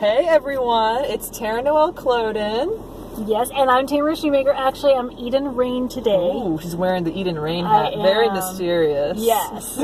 Hey everyone, it's Taryn Kloeden. Yes, and I'm Tamara Shoemaker. Actually, I'm Eden Rain today. Ooh, she's wearing the Eden Rain hat. Very mysterious. Yes.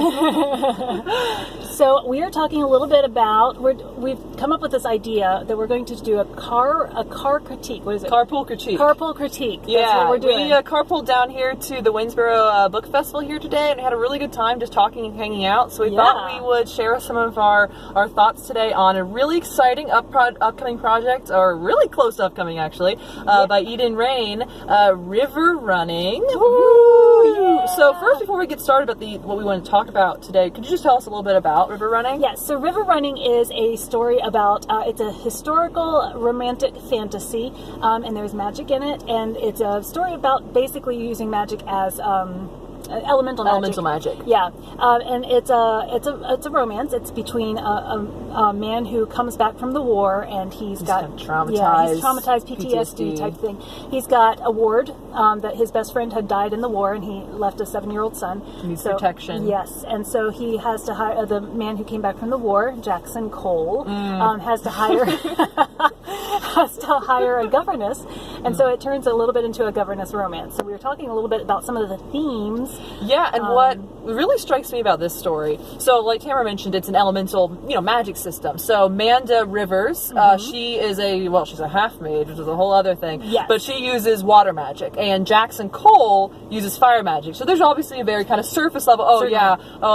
So we are talking a little bit about, we've come up with this idea that we're going to do a car critique. What is it? Carpool critique. Carpool critique. Yeah, that's what we're doing. We carpooled down here to the Waynesboro Book Festival here today and had a really good time just talking and hanging out. So we thought we would share some of our thoughts today on a really exciting upcoming project, or really close to upcoming actually, by Eden Rain, river running. Woo! So first, before we get started about what we want to talk about today, could you just tell us a little bit about river running? Yes, so river running is a story about, it's a historical romantic fantasy, and there's magic in it, and it's a story about basically using magic as elemental magic. Yeah, and it's a romance. It's between a man who comes back from the war, and he's got kind of traumatized. Yeah, he's traumatized, PTSD type thing. He's got a ward that his best friend had died in the war, and he left a 7-year-old son. He needs protection. Yes, and so he has to hire the man who came back from the war, Jackson Cole, has to hire a governess, and so it turns a little bit into a governess romance. So we were talking a little bit about some of the themes. Yeah, and what really strikes me about this story, so like Tamara mentioned, it's an elemental, magic system. So Manda Rivers, she is she's a half-mage, which is a whole other thing. Yes. But she uses water magic, and Jackson Cole uses fire magic. So there's obviously a very kind of surface level,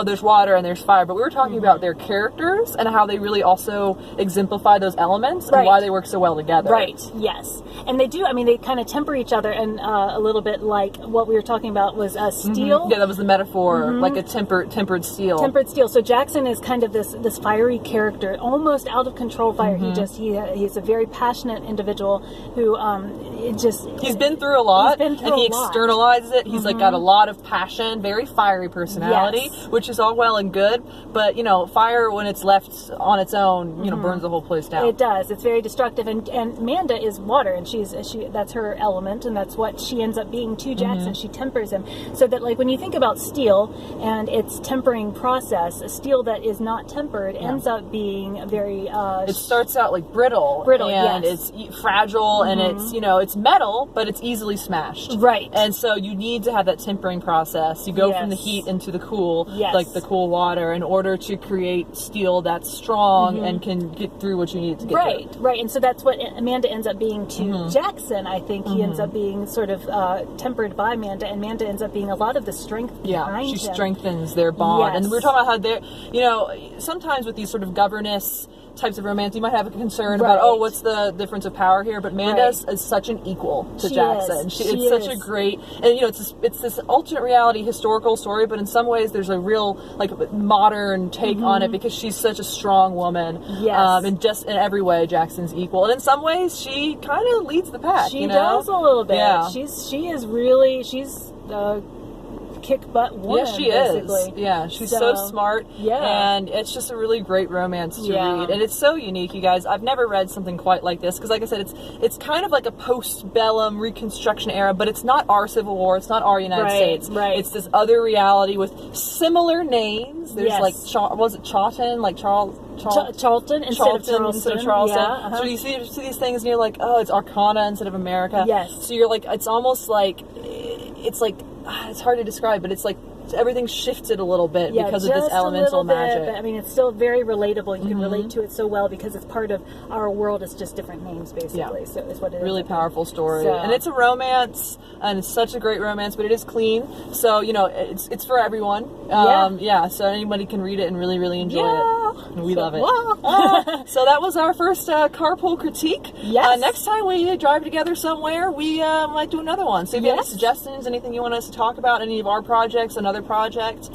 there's water and there's fire. But we were talking about their characters and how they really also exemplify those elements and why they work so well together. Right, yes. And they do, they kind of temper each other, and a little bit like what we were talking about was steel. Yeah, that was the metaphor, like a tempered steel. Tempered steel. So Jackson is kind of this fiery character, almost out of control fire. He's a very passionate individual who he's been through a lot, and he externalizes it. He's like got a lot of passion, very fiery personality, which is all well and good. But fire when it's left on its own, burns the whole place down. It does. It's very destructive. And Manda is water, and that's her element, and that's what she ends up being to Jackson. She tempers him, so that like when you think about steel and its tempering process, a steel that is not tempered ends up being very it starts out like brittle and it's fragile, and it's metal, but it's easily smashed, right? And so you need to have that tempering process. You go from the heat into the cool, like the cool water, in order to create steel that's strong and can get through what you need to get through. And so that's what Amanda ends up being to Jackson. I think he ends up being sort of tempered by Manda, and Manda ends up being a lot of the strength behind him. She strengthens their bond. And we were talking about how they're, sometimes with these sort of governess types of romance, you might have a concern about, what's the difference of power here? But Manda is such an equal to Jackson. It's such a great, and it's this alternate reality historical story, but in some ways there's a real modern take on it, because she's such a strong woman. Yes. And just in every way, Jackson's equal. And in some ways, she kind of leads the pack. She does a little bit. Yeah. She's kick butt woman. Yeah, she is. Yeah, she's so smart. Yeah, and it's just a really great romance to read, and it's so unique, you guys. I've never read something quite like this, because, like I said, it's kind of like a post-bellum Reconstruction era, but it's not our Civil War. It's not our United States. Right. It's this other reality with similar names. There's was it Chawton, like Charlton instead of Charleston. Yeah, So you see these things, and you're like, oh, it's Arcana instead of America. Yes. So you're like, it's almost like it's hard to describe, but it's like everything shifted a little bit because of this elemental magic. But, it's still very relatable. You can relate to it so well because it's part of our world. It's just different names, basically. Yeah. So it's what it is. Really powerful story. And it's a romance, and it's such a great romance, but it is clean. So, it's for everyone. So anybody can read it and really, really enjoy it. And we love it. So that was our first carpool critique. Yes. Next time we drive together somewhere, we might do another one. So if you have any suggestions, anything you want us to talk about, any of our projects, another project,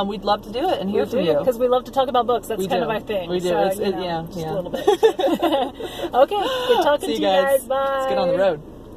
we'd love to do it and hear from you, because we love to talk about books. That's kind of our thing. We do. So, just a little bit. Okay, good talking to you guys. Bye. Let's get on the road.